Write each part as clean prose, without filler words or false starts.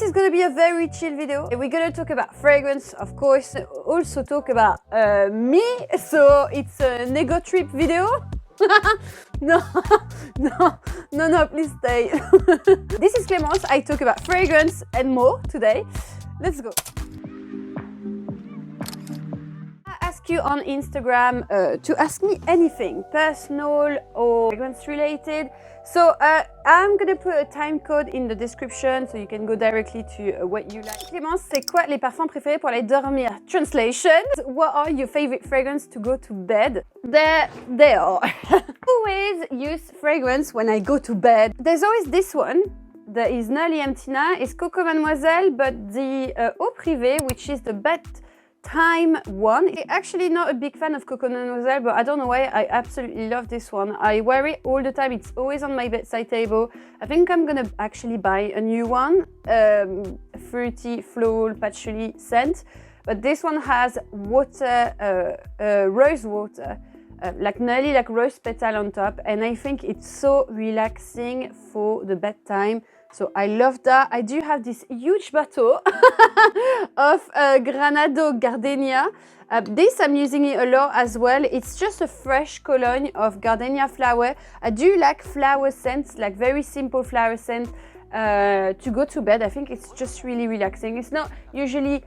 is gonna be a very chill video. We're gonna talk about fragrance, of course, also talk about me, so it's an ego trip video. No, please stay. This is Clémence. I talk about fragrance and more today. Let's go. I ask you on Instagram to ask me anything, personal or fragrance related. So I'm gonna put a time code in the description so you can go directly to what you like. Clémence, c'est quoi les parfums préférés pour aller dormir? Translation. What are your favorite fragrances to go to bed? There they are. Always use fragrance when I go to bed. There's always this one that is nearly empty now. It's Coco Mademoiselle, but the Eau Privée, which is the Bedtime one. I'm actually not a big fan of Coco Mademoiselle, but I don't know why, I absolutely love this one. I wear it all the time. It's always on my bedside table. I think I'm gonna actually buy a new one, fruity, floral, patchouli scent. But this one has water, rose water, like nearly like rose petal on top, and I think it's so relaxing for the bedtime. So I love that. I do have this huge bottle of Granado Gardenia. This I'm using it a lot as well. It's just a fresh cologne of gardenia flower. I do like flower scents, like very simple flower scent to go to bed. I think it's just really relaxing. It's not usually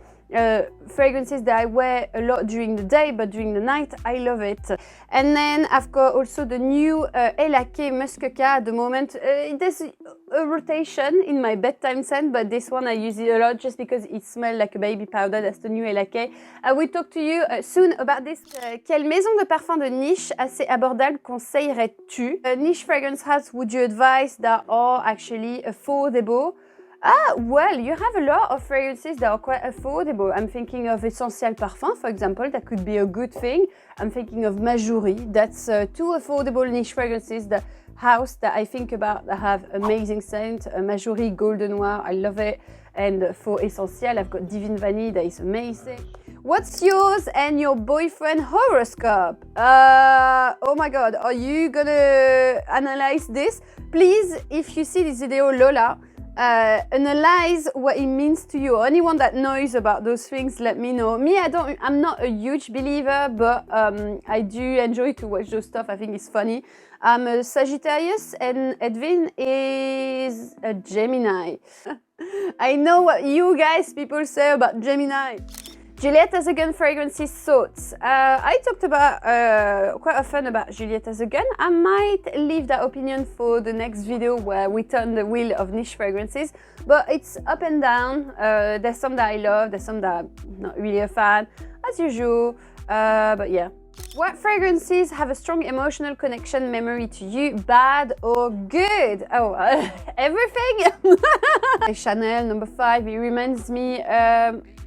fragrances that I wear a lot during the day, but during the night I love it. And then I've got also the new Elake Muskeca at the moment. There's a rotation in my bedtime scent, but this one I use it a lot just because it smells like a baby powder. That's the new Elake. I will talk to you soon about this. Quelle maison de parfum de niche assez abordable conseillerais-tu? Niche fragrance house would you advise that are actually affordable? Well, you have a lot of fragrances that are quite affordable. I'm thinking of Essentiel Parfum, for example. That could be a good thing. I'm thinking of Majouri. That's two affordable niche fragrances. The house that I think about that have amazing scent. Majouri Golden Noir, I love it. And for Essentiel, I've got Divine Vanille, that is amazing. What's yours and your boyfriend horoscope? Oh my God, are you gonna analyze this? Please, if you see this video, Lola, analyze what it means to you. Anyone that knows about those things, let me know. Me, I'm not a huge believer, but I do enjoy to watch those stuff. I think it's funny. I'm a Sagittarius and Edwin is a Gemini. I know what you guys people say about Gemini. Juliette Azogun fragrances thoughts. I talked about quite often about Juliette Azogun. I might leave that opinion for the next video where we turn the wheel of niche fragrances, but it's up and down. There's some that I love, there's some that I'm not really a fan, as usual, but yeah. What fragrances have a strong emotional connection memory to you, bad or good? Oh, everything! Chanel number 5, it reminds me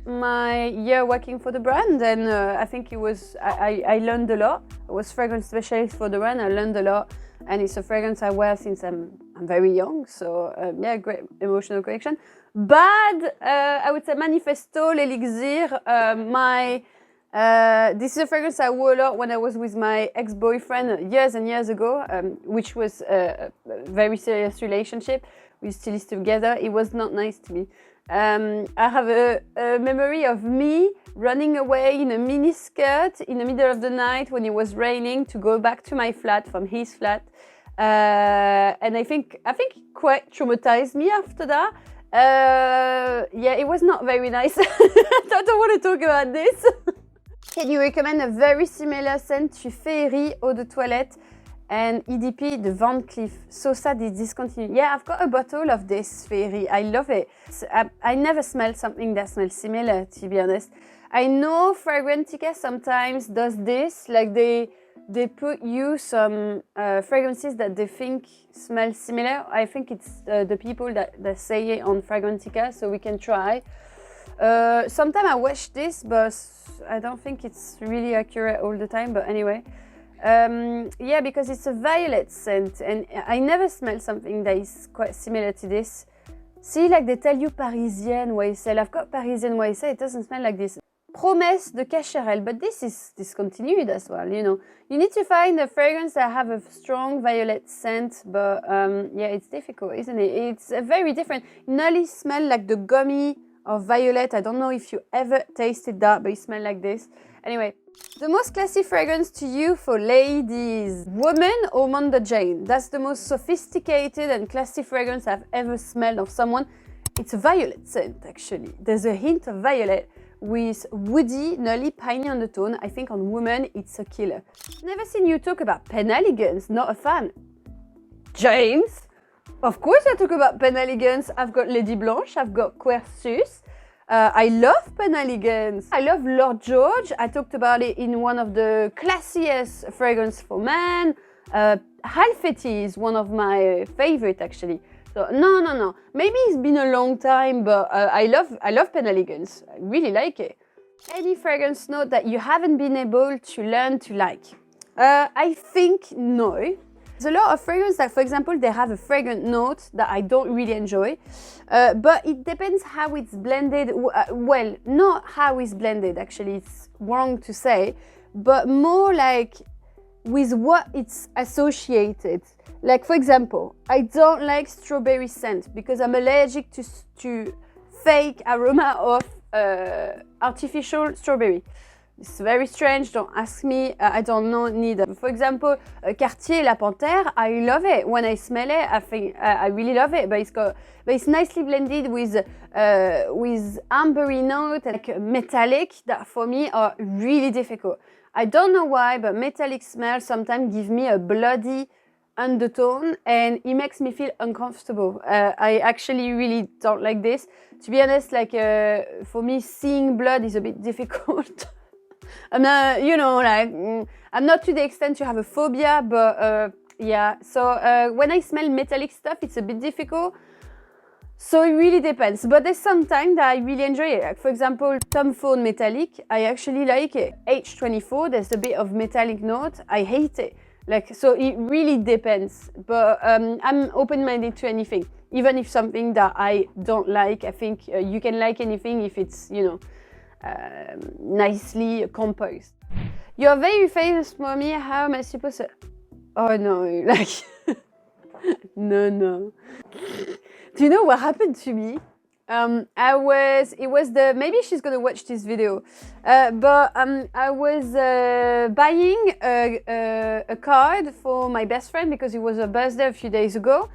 my year working for the brand, and I think it was, I learned a lot. I was fragrance specialist for the brand, I learned a lot, and it's a fragrance I wear since I'm very young, so yeah, great emotional connection. Bad, I would say Manifesto, L'Elixir, this is a fragrance I wore a lot when I was with my ex-boyfriend years and years ago, which was a very serious relationship. We still live together. It was not nice to me. I have a memory of me running away in a mini skirt in the middle of the night when it was raining to go back to my flat from his flat, and I think it quite traumatized me after that. Yeah, it was not very nice. I don't want to talk about this. Can you recommend a very similar scent to Féerie Eau de Toilette and EDP de Van Cleef? So sad it's discontinued. Yeah, I've got a bottle of this Féerie. I love it. I never smelled something that smells similar, to be honest. I know Fragrantica sometimes does this, like they put you some fragrances that they think smell similar. I think it's the people that say it on Fragrantica, so we can try. Sometimes I watch this, but I don't think it's really accurate all the time, but anyway. Yeah, because it's a violet scent, and I never smell something that is quite similar to this. See, like they tell you Parisienne YSL. I've got Parisienne YSL, it doesn't smell like this. promesse de Cacharel, but this is discontinued as well, you know. You need to find a fragrance that have a strong violet scent, but yeah, it's difficult, isn't it? It's very different. Nully smell like the gummy of violet. I don't know if you ever tasted that, but it smells like this. Anyway, the most classy fragrance to you for ladies, woman or Monda Jane? That's the most sophisticated and classy fragrance I've ever smelled of someone. It's a violet scent, actually. There's a hint of violet with woody, nully, piney undertone. I think on women, it's a killer. Never seen you talk about Penelegans, not a fan. James? Of course I talk about Penelegans. I've got Lady Blanche, I've got Quercus. I love Penelegans. I love Lord George. I talked about it in one of the classiest fragrance for men. Halfeti is one of my favorite, actually. So no. Maybe it's been a long time, but I love Penelegans. I really like it. Any fragrance note that you haven't been able to learn to like? I think no. There's a lot of fragrance that, for example, they have a fragrant note that I don't really enjoy, but it depends how it's blended. Well, not how it's blended, actually, it's wrong to say, but more like with what it's associated. Like, for example, I don't like strawberry scent because I'm allergic to fake aroma of artificial strawberry. It's very strange, don't ask me, I don't know neither. For example, Cartier La Panthère, I love it. When I smell it, I think I really love it, but it's nicely blended with ambery note, like metallic, that for me are really difficult. I don't know why, but metallic smells sometimes give me a bloody undertone and it makes me feel uncomfortable. I actually really don't like this. To be honest, like for me, seeing blood is a bit difficult. I'm not, you know, like, I'm not to the extent to have a phobia, but yeah. So when I smell metallic stuff, it's a bit difficult. So it really depends. But there's sometimes that I really enjoy it. Like, for example, Tom Ford Metallic, I actually like it. H24, there's a bit of metallic note. I hate it. Like, so it really depends. But I'm open-minded to anything. Even if something that I don't like, I think you can like anything if it's, you know, nicely composed. You're very famous, mommy. How am I supposed to? Oh no, like no. Do you know what happened to me? Maybe she's gonna watch this video, but I was buying a card for my best friend because it was her birthday a few days ago.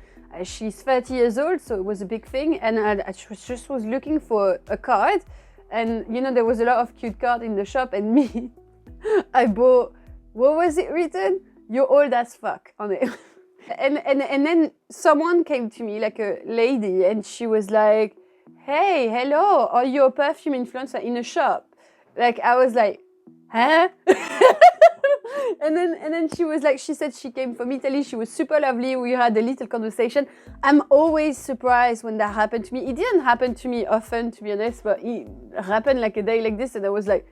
She's 30 years old, so it was a big thing, and I just was looking for a card. And you know, there was a lot of cute cards in the shop, and me, I bought, what was it written? You're old as fuck on it. and then someone came to me, like a lady, and she was like, hey, hello, are you a perfume influencer in a shop? Like, I was like, huh? and then she was like, she said she came from Italy, she was super lovely, we had a little conversation. I'm always surprised when that happened to me. It didn't happen to me often, to be honest, but it happened like a day like this, and I was like,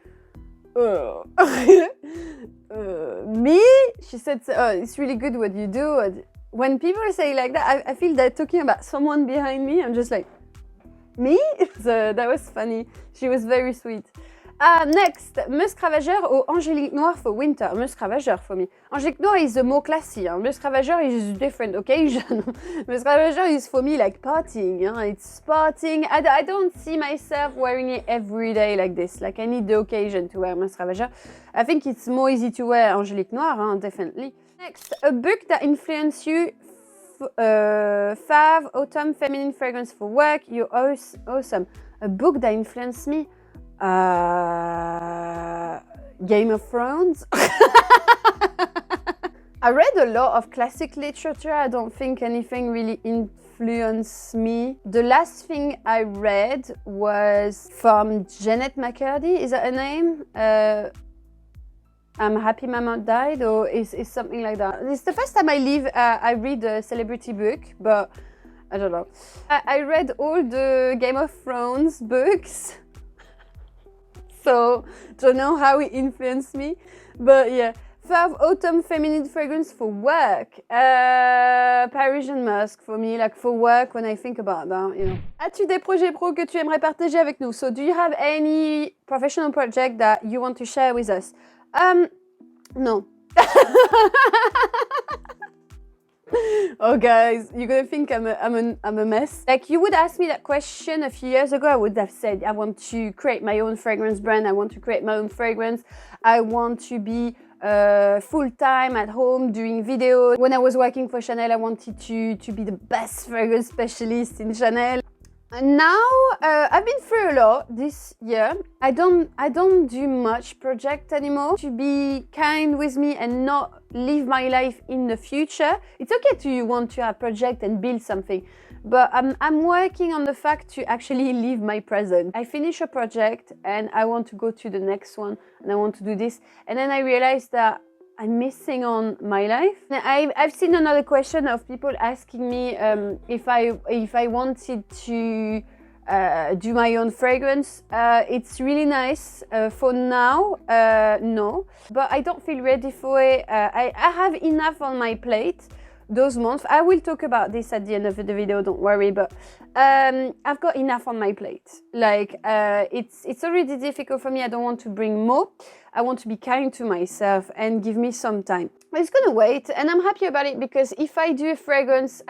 me? She said, it's really good what you do. When people say like that, I feel they're talking about someone behind me. I'm just like, me? So that was funny. She was very sweet. Next, Musk Ravageur or Angélique Noire for winter. Musk Ravageur for me. Angélique Noire is the more classy. Musk Ravageur is different occasion. Musk Ravageur is for me like partying. It's partying. I don't see myself wearing it every day like this. Like, I need the occasion to wear Musk Ravageur. I think it's more easy to wear Angélique Noire, definitely. Next, a book that influenced you. Fave, autumn, feminine fragrance for work. You're awesome. A book that influenced me. Game of Thrones. I read a lot of classic literature. I don't think anything really influenced me. The last thing I read was from Janet McCurdy. Is that her name? I'm Happy Mama Died, or is something like that. It's the first time I read a celebrity book, but I don't know. I read all the Game of Thrones books. So, don't know how it influenced me. But yeah, Fave autumn feminine fragrance for work. Parisian Musk for me, like for work when I think about that, you know. As-tu des projets pro que tu aimerais partager avec nous? So do you have any professional project that you want to share with us? No. Oh guys, you're gonna think I'm a mess. Like you would ask me that question a few years ago, I would have said I want to create my own fragrance brand, I want to create my own fragrance, I want to be full-time at home doing videos. When I was working for Chanel, I wanted to be the best fragrance specialist in Chanel. And now I've been through a lot this year. I don't do much project anymore. To be kind with me and not live my life in the future. It's okay to want to have project and build something, but I'm working on the fact to actually live my present. I finish a project and I want to go to the next one and I want to do this, and then I realized that I'm missing on my life. I've seen another question of people asking me if I wanted to do my own fragrance. It's really nice. For now, no, but I don't feel ready for it. I have enough on my plate those months. I will talk about this at the end of the video, don't worry, but I've got enough on my plate. Like it's already difficult for me. I don't want to bring more. I want to be kind to myself and give me some time. It's gonna wait, and I'm happy about it, because if I do a fragrance,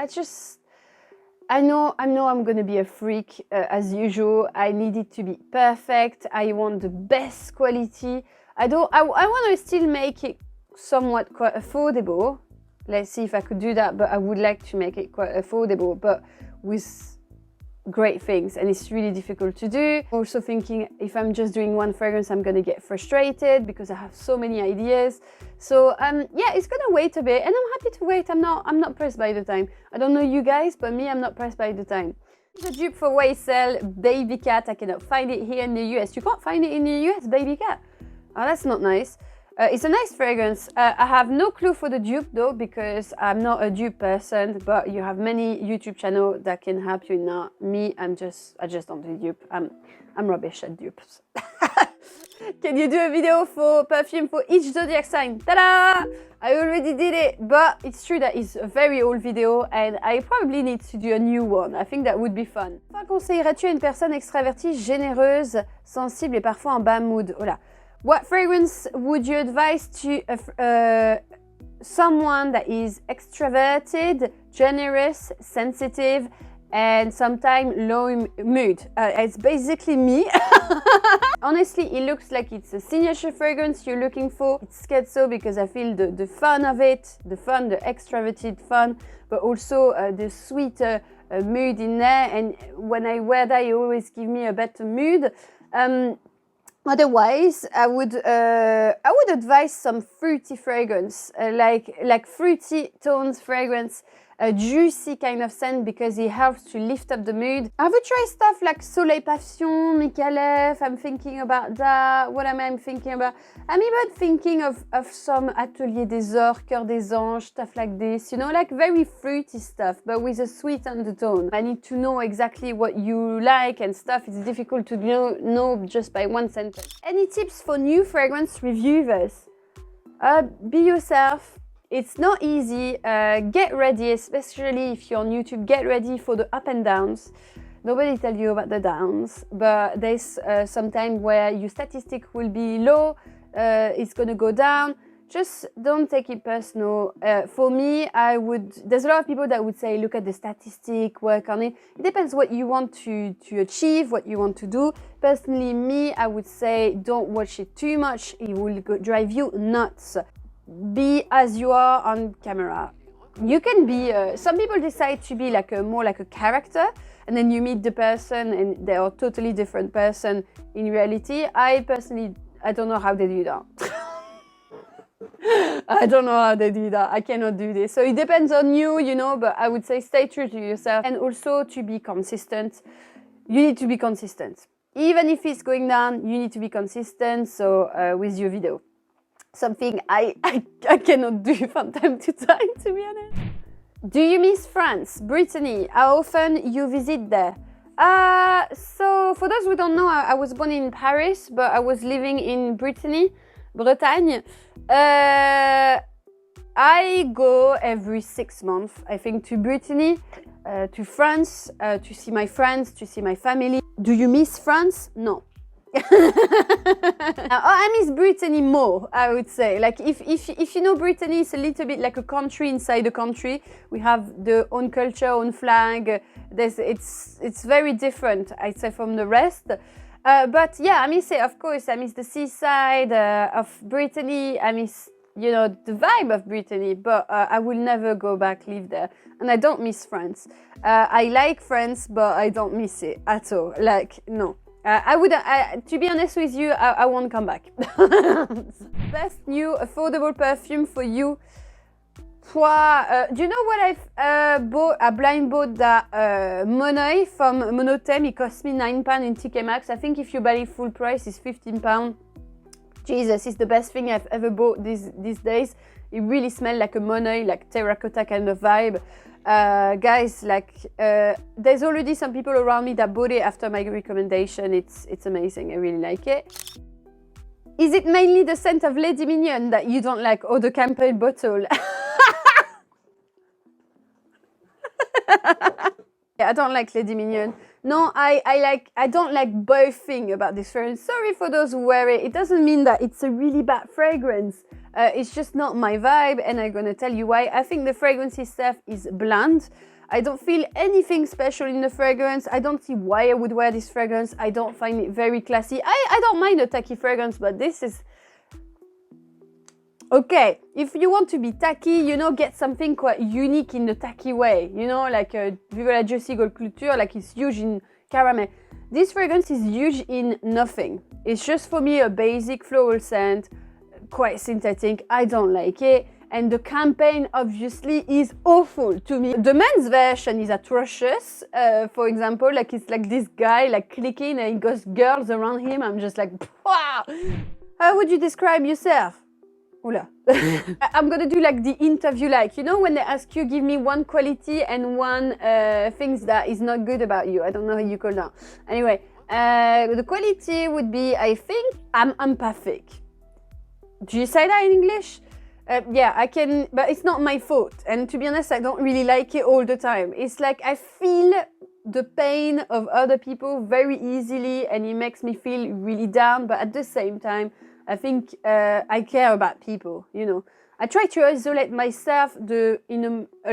I know I'm gonna be a freak as usual. I need it to be perfect. I want the best quality. I want to still make it somewhat quite affordable. Let's see if I could do that, but I would like to make it quite affordable, but with great things, and it's really difficult to do. Also thinking if I'm just doing one fragrance, I'm gonna get frustrated because I have so many ideas. So yeah, it's gonna wait a bit, and I'm happy to wait. I'm not pressed by the time. I don't know you guys, but me, I'm not pressed by the time. The dupe for YSL Baby Cat. I cannot find it here in the US. You can't find it in the US, Baby Cat. Oh, that's not nice. It's a nice fragrance. I have no clue for the dupe though, because I'm not a dupe person, but you have many YouTube channels that can help you. Not me, I just don't do dupe. I'm rubbish at dupes. Can you do a video for perfume for each zodiac sign? Ta-da! I already did it, but it's true that it's a very old video and I probably need to do a new one. I think that would be fun. Enfin, conseillerais-tu à une personne extravertie, généreuse, sensible et parfois en bad mood? Oh là. What fragrance would you advise to someone that is extroverted, generous, sensitive, and sometimes low mood? It's basically me. Honestly, it looks like it's a signature fragrance you're looking for. It's schizo because I feel the fun of it, the extroverted fun, but also the sweet mood in there. And when I wear that, it always gives me a better mood. Otherwise, I would advise some fruity fragrance, like fruity tones fragrance, a juicy kind of scent, because it helps to lift up the mood. Have you tried stuff like Soleil Passion, Micallef? I'm thinking about that. What am I thinking about? I'm even thinking of some Atelier des Ors, Cœur des Anges, stuff like this, you know, like very fruity stuff, but with a sweet undertone. I need to know exactly what you like and stuff. It's difficult to know just by one sentence. Any tips for new fragrance reviewers? Be yourself. It's not easy. Get ready, especially if you're on YouTube. Get ready for the up and downs. Nobody tell you about the downs, but there's some time where your statistic will be low. It's gonna go down. Just don't take it personal. For me, there's a lot of people that would say, look at the statistic, work on it. It depends what you want to achieve, what you want to do. Personally, me, I would say, don't watch it too much. It will drive you nuts. Be as you are on camera. You can be, some people decide to be more like a character, and then you meet the person and they are a totally different person in reality. I don't know how they do that. I don't know how they do that. I cannot do this. So it depends on you, you know, but I would say stay true to yourself, and also to be consistent. You need to be consistent. Even if it's going down, you need to be consistent. So with your video. Something I cannot do from time to time, to be honest. Do you miss France, Brittany? How often you visit there? So for those who don't know, I was born in Paris, but I was living in Brittany Bretagne. I go every 6 months, I think, to Brittany, to France, to see my friends, to see my family. Do you miss France? No. I miss Brittany more, I would say. Like if you know Brittany, it's a little bit like a country inside a country. We have the own culture, own flag. It's very different, I'd say, from the rest. But yeah, I miss it, of course. I miss the seaside of Brittany. I miss, you know, the vibe of Brittany, but I will never go back live there. And I don't miss France. I like France, but I don't miss it at all. Like, no. To be honest with you, I won't come back. Best new affordable perfume for you. Do you know what I've bought? I blind bought that Monoi from Monotem. It cost me £9 in TK Maxx. I think if you buy it full price, it's £15. Jesus, it's the best thing I've ever bought these days. It really smells like a Monoi, like terracotta kind of vibe. Guys, like there's already some people around me that bought it after my recommendation. It's amazing. I really like it. Is it mainly the scent of Lady Mignon that you don't like, or the campaign bottle? Yeah, I don't like Lady Mignon. No, I don't like both things about this fragrance. Sorry for those who wear it. It doesn't mean that it's a really bad fragrance. It's just not my vibe, and I'm gonna tell you why. I think the fragrance itself is bland. I don't feel anything special in the fragrance. I don't see why I would wear this fragrance. I don't find it very classy. I don't mind a tacky fragrance, but this is... Okay, if you want to be tacky, you know, get something quite unique in the tacky way. You know, like Vive la Jessie Gold Culture, like it's huge in caramel. This fragrance is huge in nothing. It's just for me a basic floral scent, quite synthetic. I don't like it. And the campaign obviously is awful to me. The men's version is atrocious. For example, like it's like this guy like clicking and he goes girls around him. I'm just like, wow. How would you describe yourself? Oula. I'm gonna do like the interview, like, you know, when they ask you, give me one quality and one things that is not good about you. I don't know how you call that. Anyway, the quality would be, I think, I'm empathic. Do you say that in English? Yeah, I can, but it's not my fault. And to be honest, I don't really like it all the time. It's like I feel the pain of other people very easily, and it makes me feel really down. But at the same time, I think I care about people, you know. I try to isolate myself a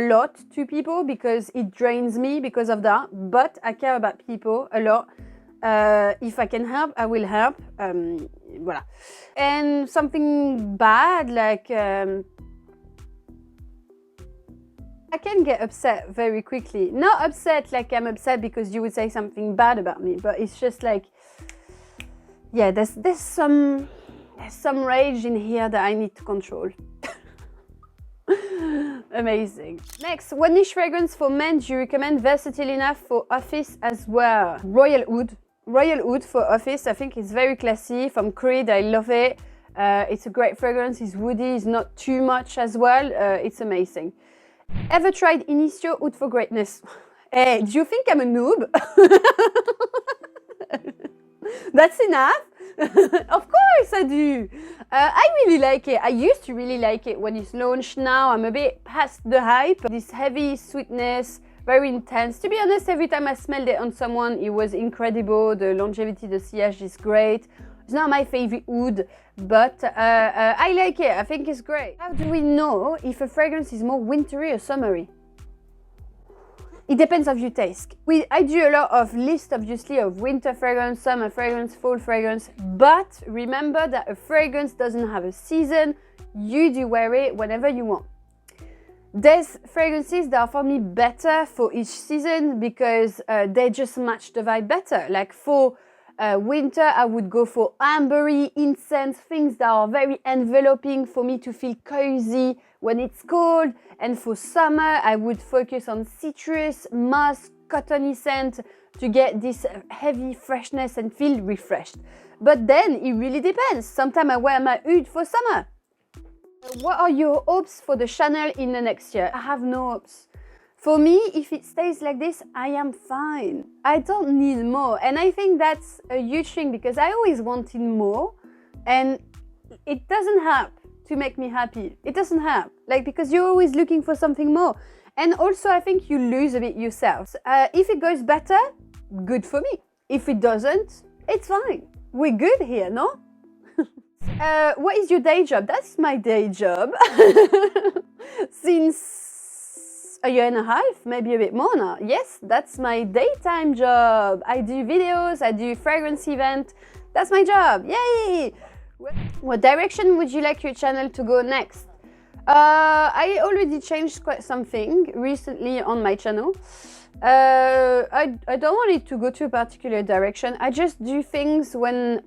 lot to people because it drains me because of that. But I care about people a lot. If I can help, I will help. Voilà. And something bad, like I can get upset very quickly. Not upset like I'm upset because you would say something bad about me, but it's just like, yeah, there's some rage in here that I need to control. Amazing. Next, what niche fragrance for men do you recommend, versatile enough for office as well? Royal Oud. Royal Oud for office, I think it's very classy. From Creed, I love it. It's a great fragrance. It's woody, it's not too much as well. It's amazing. Ever tried Initio Oud for Greatness? Hey, do you think I'm a noob? That's enough. Of course I do. I really like it. I used to really like it when it's launched. Now I'm a bit past the hype. This heavy sweetness, very intense. To be honest, every time I smelled it on someone, it was incredible. The longevity, the sillage is great. It's not my favorite oud, but I like it. I think it's great. How do we know if a fragrance is more wintry or summery? It depends of your taste. I do a lot of lists, obviously, of winter fragrance, summer fragrance, fall fragrance, but remember that a fragrance doesn't have a season. You do wear it whenever you want. There's fragrances that are for me better for each season because they just match the vibe better. Like for winter, I would go for ambery, incense, things that are very enveloping for me to feel cozy when it's cold. And for summer, I would focus on citrus, musk, cottony scent to get this heavy freshness and feel refreshed. But then it really depends. Sometimes I wear my oud for summer. What are your hopes for the channel in the next year? I have no hopes. For me, if it stays like this, I am fine. I don't need more. And I think that's a huge thing because I always wanted more. And it doesn't help to make me happy. It doesn't help, like, because you're always looking for something more. And also, I think you lose a bit yourself. If it goes better, good for me. If it doesn't, it's fine. We're good here, no? What is your day job? That's my day job. Since a year and a half, maybe a bit more now. Yes, that's my daytime job. I do videos, I do fragrance event. That's my job. Yay! What direction would you like your channel to go next? I already changed quite something recently on my channel. I don't want it to go to a particular direction. I just do things when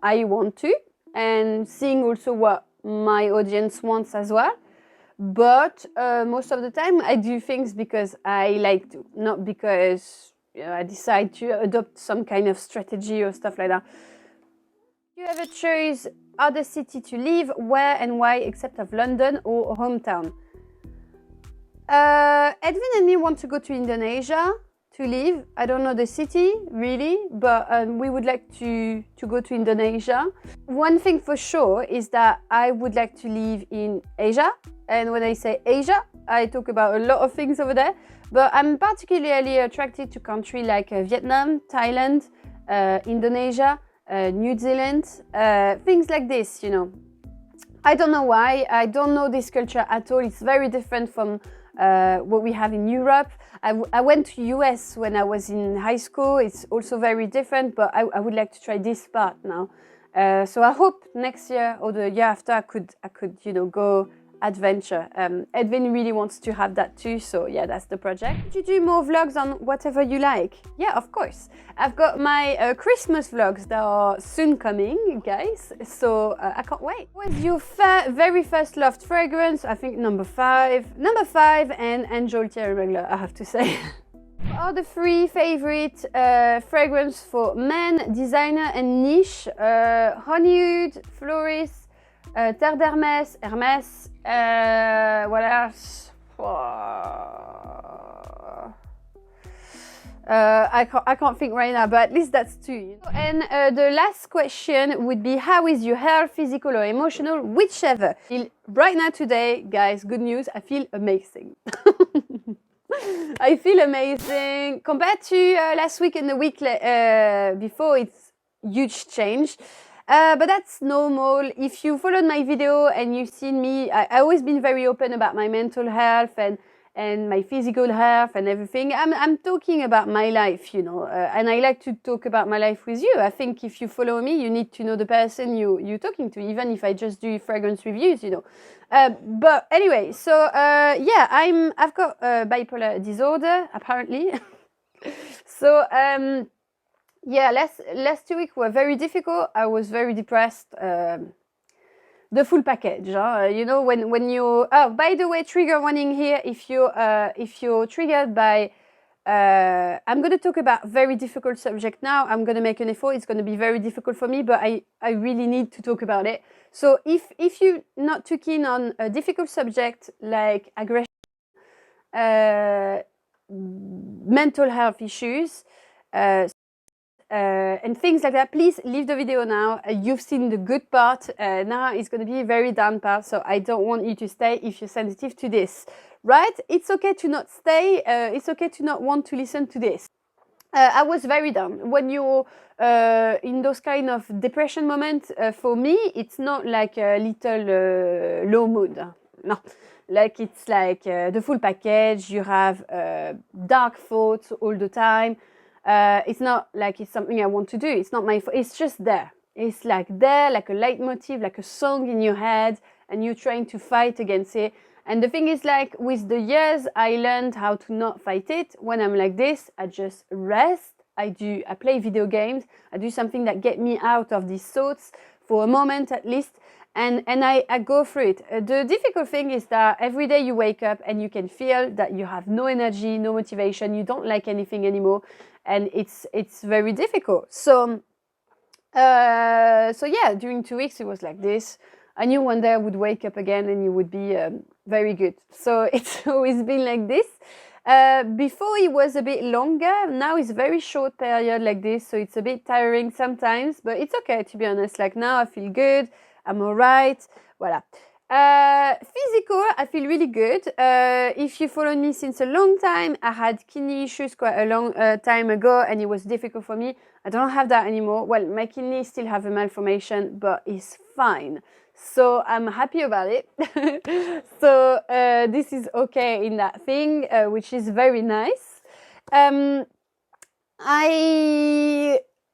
I want to, and seeing also what my audience wants as well. But most of the time I do things because I like to, not because I decide to adopt some kind of strategy or stuff like that. You ever choose other city to live, where and why, except of London or hometown? Edwin and me want to go to Indonesia to live. I don't know the city really, but we would like to go to Indonesia. One thing for sure is that I would like to live in Asia. And when I say Asia, I talk about a lot of things over there. But I'm particularly attracted to countries like Vietnam, Thailand, Indonesia, New Zealand, things like this, you know. I don't know why. I don't know this culture at all. It's very different from what we have in Europe. I went to US when I was in high school. It's also very different, but I would like to try this part now. So I hope next year or the year after I could go adventure. Edwin really wants to have that too, so yeah, that's the project. Could you do more vlogs on whatever you like? Yeah, of course. I've got my Christmas vlogs that are soon coming, guys, so I can't wait. What was your very first loved fragrance? I think number 5. Number 5 and Angel Thierry Mugler, I have to say. What are the 3 favorite fragrance for men, designer and niche? Honeywood, Florist, Terre d'Hermès, Hermès, what else? I can't think right now, but at least that's 2. And the last question would be, how is your health, physical or emotional, whichever? Right now today, guys, good news, I feel amazing. I feel amazing. Compared to last week and the week before, it's huge change. But that's normal. If you followed my video and you've seen me, I always been very open about my mental health and my physical health and everything. I'm talking about my life, you know, and I like to talk about my life with you. I think if you follow me, you need to know the person you're talking to, even if I just do fragrance reviews, you know. But anyway, so yeah, I've got bipolar disorder apparently. So yeah, last 2 weeks were very difficult. I was very depressed. The full package, you know, when you. Oh, by the way, trigger warning here. If you're triggered by, I'm going to talk about very difficult subject now. I'm going to make an effort. It's going to be very difficult for me, but I really need to talk about it. So if you're not too keen on a difficult subject like aggression, mental health issues. And things like that, please leave the video now. You've seen the good part. Now it's going to be a very down part, so I don't want you to stay if you're sensitive to this, right? It's okay to not stay. It's okay to not want to listen to this. I was very down. When you're in those kind of depression moments, for me, it's not like a little low mood. No, like it's like the full package. You have dark thoughts all the time. It's not like it's something I want to do. It's not my fault. It's just there. It's like there, like a leitmotif, like a song in your head, and you're trying to fight against it. And the thing is, like, with the years, I learned how to not fight it. When I'm like this, I just rest. I play video games. I do something that get me out of these thoughts for a moment at least. And I go through it. The difficult thing is that every day you wake up and you can feel that you have no energy, no motivation, you don't like anything anymore. And it's very difficult. So yeah, during 2 weeks it was like this. I knew one day I would wake up again and it would be very good. So it's always been like this. Before it was a bit longer. Now it's a very short period like this. So it's a bit tiring sometimes, but it's okay, to be honest. Like now I feel good. I'm all right. Voilà. Physical, I feel really good. If you follow me since a long time, I had kidney issues quite a long time ago, and it was difficult for me. I don't have that anymore. Well, my kidneys still have a malformation, but it's fine. So I'm happy about it. So this is okay in that thing, which is very nice.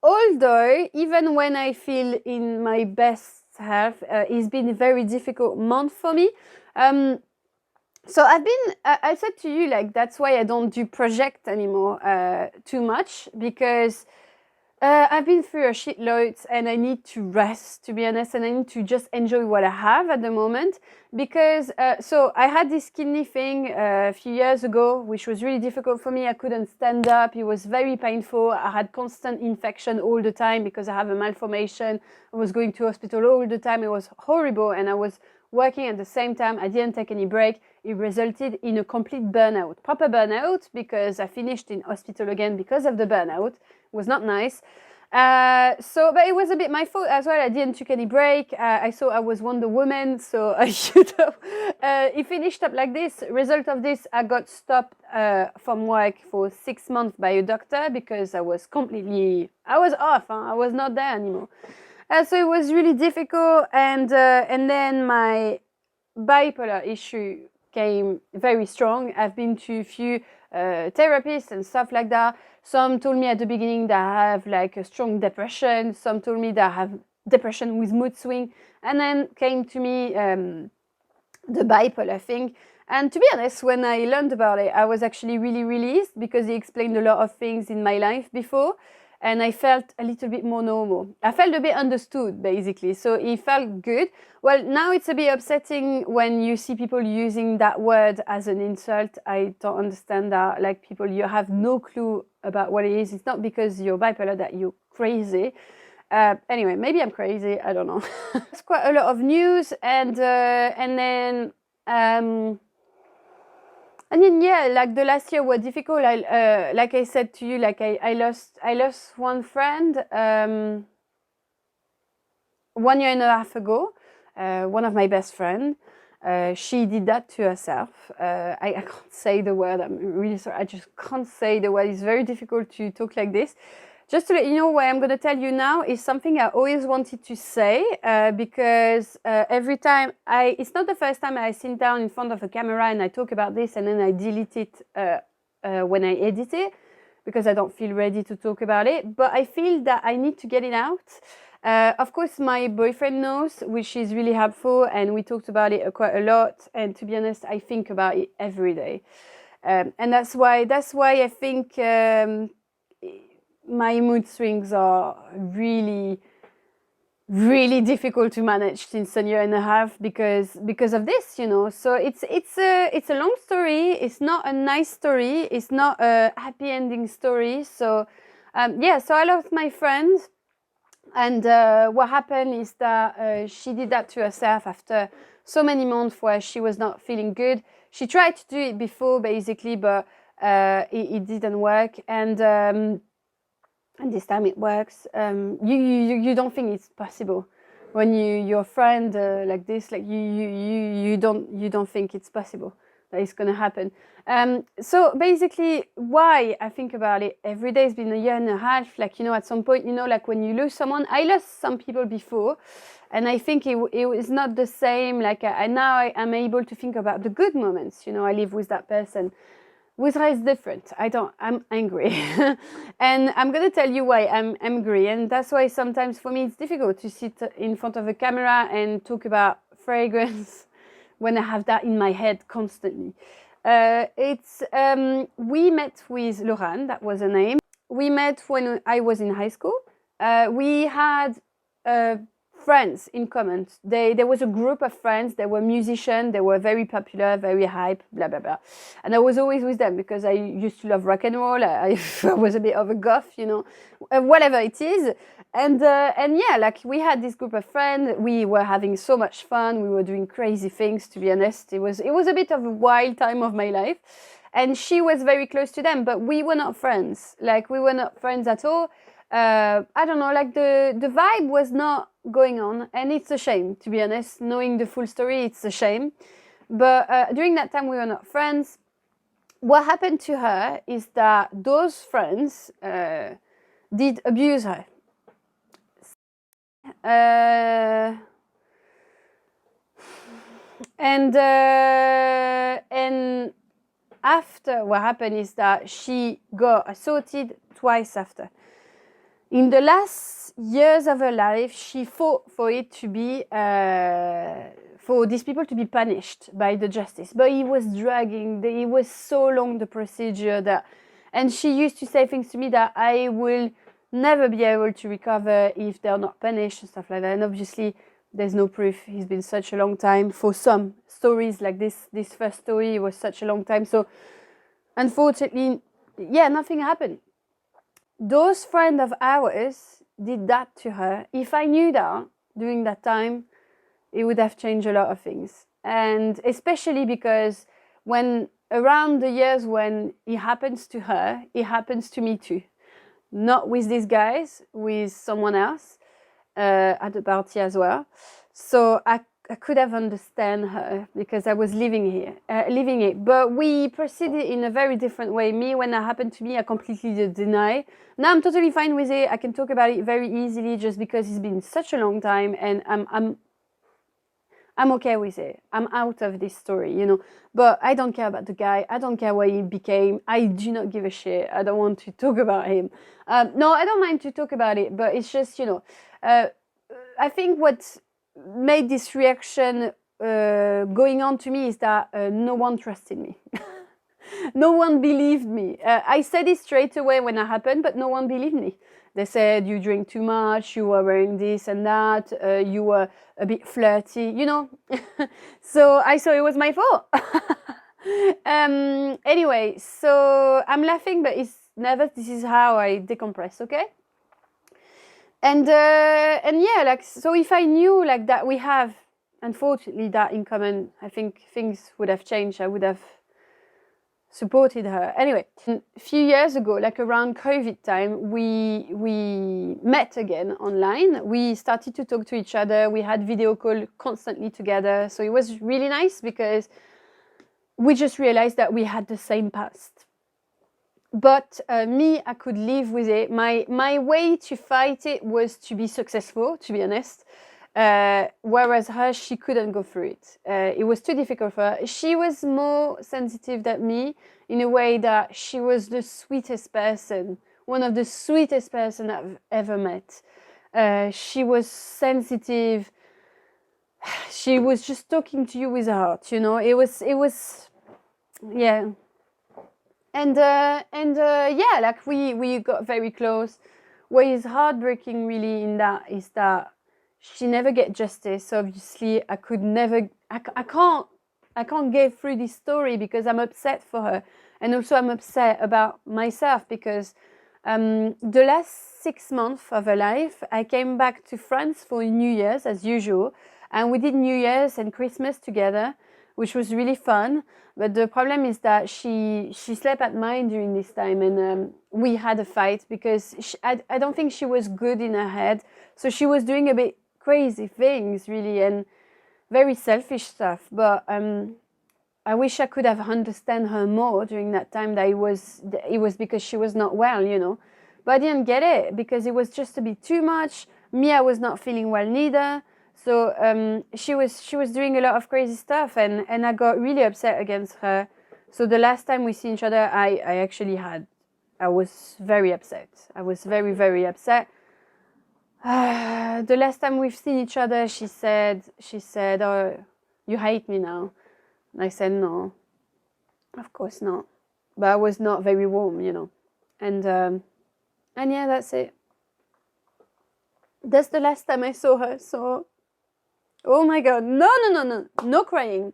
Although even when I feel in my best health, it's been a very difficult month for me. So I said to you, like, that's why I don't do project anymore too much, because I've been through a shitload and I need to rest, to be honest, and I need to just enjoy what I have at the moment. Because, so I had this kidney thing a few years ago, which was really difficult for me. I couldn't stand up. It was very painful. I had constant infection all the time because I have a malformation. I was going to hospital all the time. It was horrible. And I was working at the same time. I didn't take any break. It resulted in a complete burnout, proper burnout, because I finished in hospital again because of the burnout. It was not nice. But it was a bit my fault as well. I didn't take any break. I thought I was Wonder Woman, so I should have. It finished up like this. Result of this, I got stopped from work for 6 months by a doctor because I was off. I was not there anymore. So it was really difficult, and then my bipolar issue came very strong. I've been to a few therapists and stuff like that. Some told me at the beginning that I have like a strong depression. Some told me that I have depression with mood swing. And then came to me the bipolar thing. And to be honest, when I learned about it, I was actually really released because he explained a lot of things in my life before. And I felt a little bit more normal. I felt a bit understood, basically. So it felt good. Well, now it's a bit upsetting when you see people using that word as an insult. I don't understand that. Like, people, you have no clue about what it is. It's not because you're bipolar that you're crazy. Anyway, maybe I'm crazy. I don't know. It's quite a lot of news. And then yeah, like the last year was difficult. Like I said to you, like I lost one friend 1 year and a half ago. One of my best friends. She did that to herself. I can't say the word. I'm really sorry. I just can't say the word. It's very difficult to talk like this. Just to let you know, what I'm going to tell you now is something I always wanted to say, because every time it's not the first time I sit down in front of a camera and I talk about this and then I delete it when I edit it, because I don't feel ready to talk about it. But I feel that I need to get it out. Of course, my boyfriend knows, which is really helpful, and we talked about it quite a lot. And to be honest, I think about it every day, and that's why I think my mood swings are really, really difficult to manage since a year and a half because of this, you know. So it's a long story. It's not a nice story. It's not a happy ending story. So yeah, so I lost my friend. And what happened is that she did that to herself after so many months where she was not feeling good. She tried to do it before, basically, but it didn't work. And this time it works. You don't think it's possible when your friend like this, like you don't think it's possible that it's gonna happen. So basically, why I think about it every day, it's been a year and a half. Like, you know, at some point, you know, like when you lose someone, I lost some people before, and I think it was not the same. Like I'm able to think about the good moments. You know, I live with that person. With her, it's different. I'm angry. And I'm going to tell you why I'm angry. And that's why sometimes for me it's difficult to sit in front of a camera and talk about fragrance when I have that in my head constantly. We met with Laurent, that was her name. We met when I was in high school. We had friends in common. There was a group of friends. They were musicians. They were very popular, very hype, blah, blah, blah. And I was always with them because I used to love rock and roll. I was a bit of a goth, you know, whatever it is. And yeah, like we had this group of friends. We were having so much fun. We were doing crazy things, to be honest. It was a bit of a wild time of my life. And she was very close to them, but we were not friends. Like, we were not friends at all. I don't know, like the vibe was not going on, and it's a shame, to be honest. Knowing the full story, it's a shame. But during that time, we were not friends. What happened to her is that those friends did abuse her. And after, what happened is that she got assaulted twice after. In the last years of her life, she fought for it to be for these people to be punished by the justice, but it was dragging. It was so long, the procedure, that, and she used to say things to me that I will never be able to recover if they're not punished and stuff like that. And obviously, there's no proof. It's been such a long time. For some stories like this first story was such a long time. So unfortunately, yeah, nothing happened. Those friends of ours did that to her. If I knew that during that time, it would have changed a lot of things. And especially because when around the years when it happens to her, it happens to me too. Not with these guys, with someone else at the party as well. So I could have understand her because I was living it. But we proceeded in a very different way. Me, when that happened to me, I completely deny. Now I'm totally fine with it. I can talk about it very easily just because it's been such a long time, and I'm okay with it. I'm out of this story, you know. But I don't care about the guy. I don't care what he became. I do not give a shit. I don't want to talk about him. No, I don't mind to talk about it, but it's just, you know, I think what made this reaction going on to me is that no one trusted me. No one believed me. I said it straight away when it happened, but no one believed me. They said, you drink too much, you were wearing this and that, you were a bit flirty, you know. So I saw it was my fault. Anyway, so I'm laughing, but it's nervous. This is how I decompress, okay? And yeah, like, so if I knew like that we have, unfortunately, that in common, I think things would have changed. I would have supported her. Anyway, a few years ago, like around COVID time, we met again online. We started to talk to each other. We had video call constantly together. So it was really nice because we just realized that we had the same past. But me, I could live with it. My way to fight it was to be successful, to be honest. Whereas her, she couldn't go through it. It was too difficult for her. She was more sensitive than me in a way that she was the sweetest person, one of the sweetest person I've ever met. She was sensitive. She was just talking to you with her heart, you know. It was, yeah. And yeah, like we got very close. What is heartbreaking really in that is that she never get justice. So obviously I could never, I can't get through this story because I'm upset for her. And also I'm upset about myself because the last 6 months of her life, I came back to France for New Year's as usual. And we did New Year's and Christmas together, which was really fun. But the problem is that she slept at mine during this time, and we had a fight because I don't think she was good in her head. So she was doing a bit crazy things, really, and very selfish stuff. But I wish I could have understand her more during that time, that it was because she was not well, you know. But I didn't get it because it was just a bit too much. Me, I was not feeling well neither. So she was doing a lot of crazy stuff, and I got really upset against her. So the last time we see each other, I was very upset. I was very, very upset. The last time we've seen each other, she said, "Oh, you hate me now." And I said, "No, of course not." But I was not very warm, you know. And yeah, that's it. That's the last time I saw her. So. Oh my God, no crying.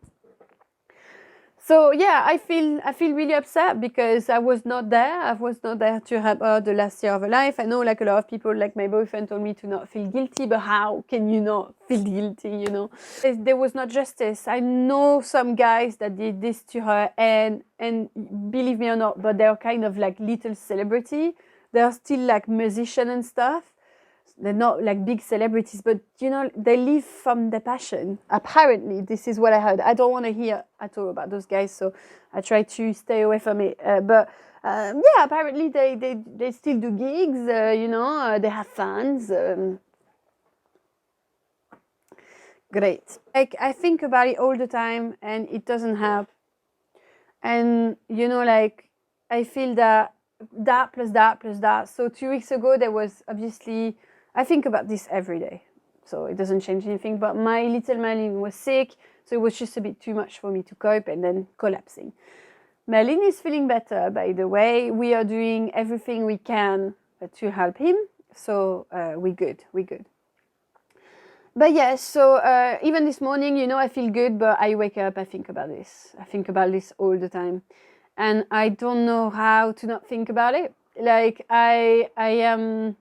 So yeah, I feel really upset because I was not there. I was not there to help her the last year of her life. I know like a lot of people, like my boyfriend told me to not feel guilty, but how can you not feel guilty, you know? There was not justice. I know some guys that did this to her, and believe me or not, but they're kind of like little celebrity. they're still like musicians and stuff. They're not like big celebrities, but you know, they live from their passion. Apparently, this is what I heard. I don't want to hear at all about those guys, so I try to stay away from it. But yeah, apparently they still do gigs. You know, they have fans. Great. Like I think about it all the time, and it doesn't help. And you know, like I feel that plus that plus that. So 2 weeks ago, there was obviously. I think about this every day, so it doesn't change anything. But my little Merlin was sick, so it was just a bit too much for me to cope, and then collapsing. Merlin is feeling better, by the way. We are doing everything we can to help him, so we're good. But yeah, so even this morning, you know, I feel good, but I wake up, I think about this. I think about this all the time, and I don't know how to not think about it. Like I am.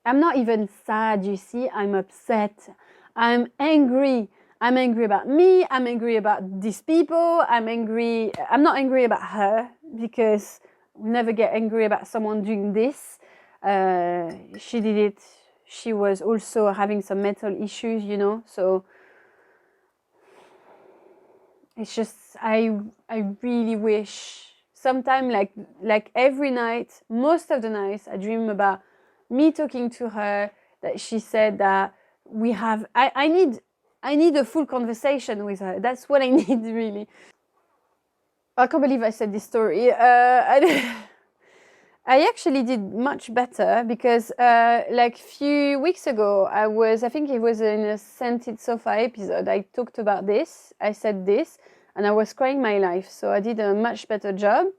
I'm not even sad, you see, I'm upset, I'm angry. I'm angry about me, I'm angry about these people, I'm not angry about her, because we never get angry about someone doing this. She did it, she was also having some mental issues, you know, so it's just, I really wish, sometime like every night, most of the nights, I dream about me talking to her, that she said that I need a full conversation with her. That's what I need, really. I can't believe I said this story. I actually did much better, because like a few weeks ago, I think it was in a Scented Sofa episode, I talked about this, I said this, and I was crying my life. So I did a much better job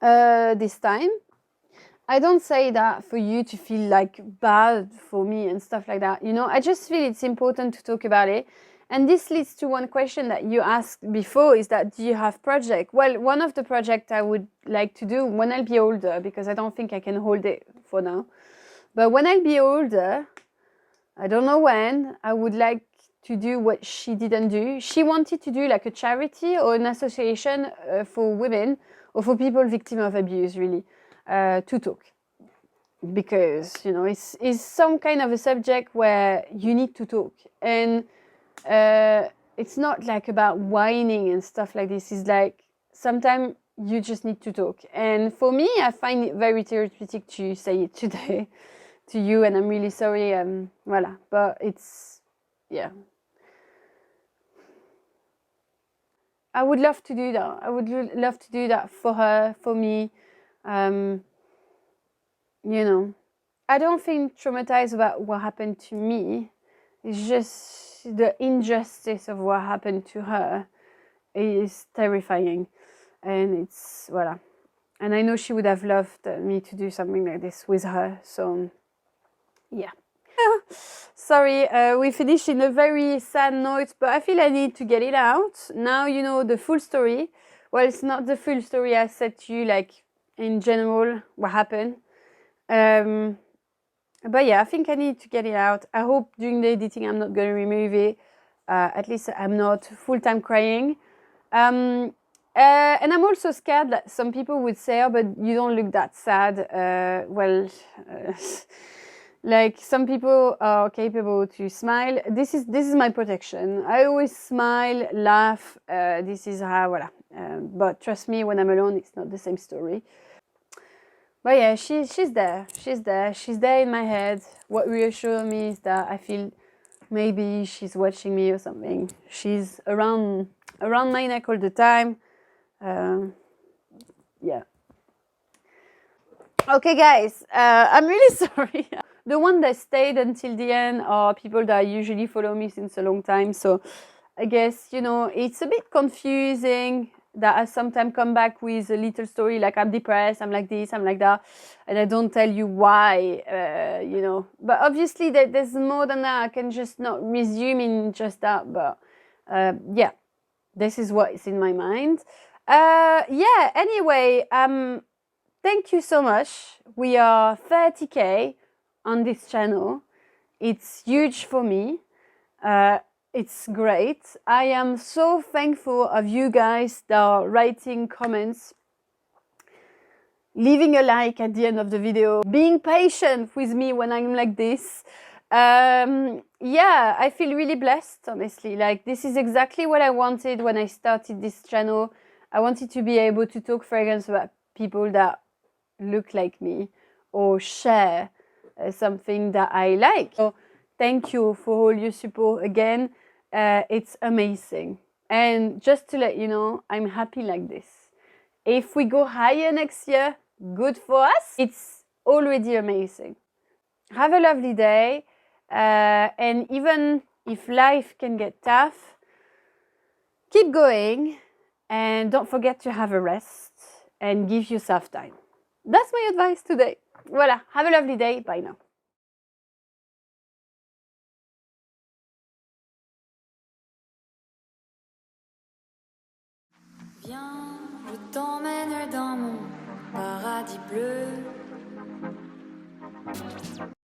this time. I don't say that for you to feel like bad for me and stuff like that. You know, I just feel it's important to talk about it. And this leads to one question that you asked before, is that do you have project? Well, one of the projects I would like to do when I'll be older, because I don't think I can hold it for now. But when I'll be older, I don't know when, I would like to do what she didn't do. She wanted to do like a charity or an association for women or for people victim of abuse, really. To talk, because you know it's some kind of a subject where you need to talk, and it's not like about whining and stuff like this. It's like sometimes you just need to talk, and for me, I find it very therapeutic to say it today to you, and I'm really sorry. Voila, but it's, yeah. I would love to do that. I would love to do that for her, for me. You know, I don't think traumatized about what happened to me. It's just the injustice of what happened to her is terrifying, and it's, voila. And I know she would have loved me to do something like this with her. So, yeah. Sorry, we finished in a very sad note, but I feel I need to get it out. Now you know the full story. Well, it's not the full story I said to you, like in general, what happened. But yeah, I think I need to get it out. I hope during the editing I'm not going to remove it. At least I'm not full-time crying. And I'm also scared that some people would say, oh, but you don't look that sad. Like some people are capable to smile. This is my protection. I always smile, laugh. This is how, voila. But trust me, when I'm alone, it's not the same story. But yeah, she's there. She's there in my head. What reassures me is that I feel maybe she's watching me or something. She's around my neck all the time. Yeah. Okay, guys, I'm really sorry. The one that stayed until the end are people that usually follow me since a long time. So I guess, you know, it's a bit confusing that I sometimes come back with a little story like I'm depressed, I'm like this, I'm like that, and I don't tell you why, you know. But obviously there's more than that. I can just not resume in just that. But yeah, this is what is in my mind. Yeah, anyway, thank you so much. We are 30K on this channel. It's huge for me. It's great. I am so thankful of you guys that are writing comments leaving a like at the end of the video, being patient with me when I'm like this. Yeah, I feel really blessed, honestly. Like, this is exactly what I wanted when I started this channel. I wanted to be able to talk fragrance about people that look like me or share something that I like. So thank you for all your support again. It's amazing. And just to let you know, I'm happy like this. If we go higher next year, good for us. It's already amazing. Have a lovely day. And even if life can get tough, keep going and don't forget to have a rest and give yourself time. That's my advice today. Voilà, have a lovely day. Bye now. Viens, je t'emmène dans mon paradis bleu.